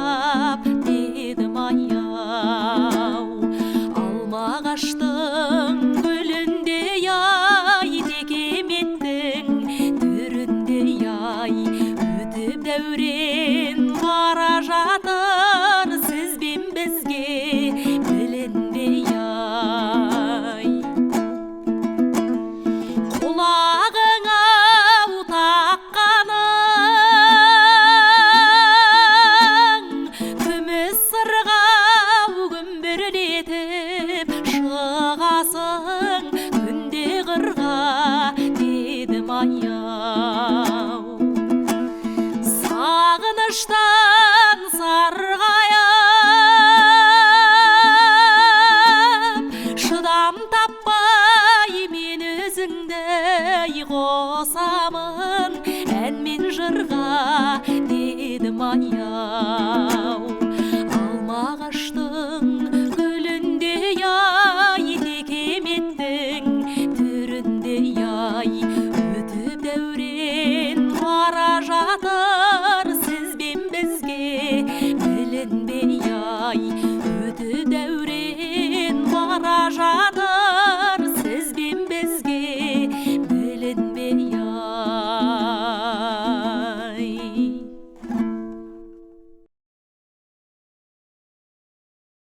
жырғап дедім аяу. Алма ағаштың гүліндей ай, текеметтің түріндей ай, өтіп дәурен бара жатыр сізбен бізге білінбей ай. Құлағыңа таққаның күміс сырғау күмбірлетіп шығасың күнде қырға дедім аяу. Сағыныштан сарғайып шыдам таппай мен өзіңді қосамын ән мен жырға дедім аяу. Алма ағаштың гүліндей ай, текеметтің түріндей ай, өтіп дәурен бара жатыр сізбен бізге білінбей ай, өтіп дәурен бара жатыр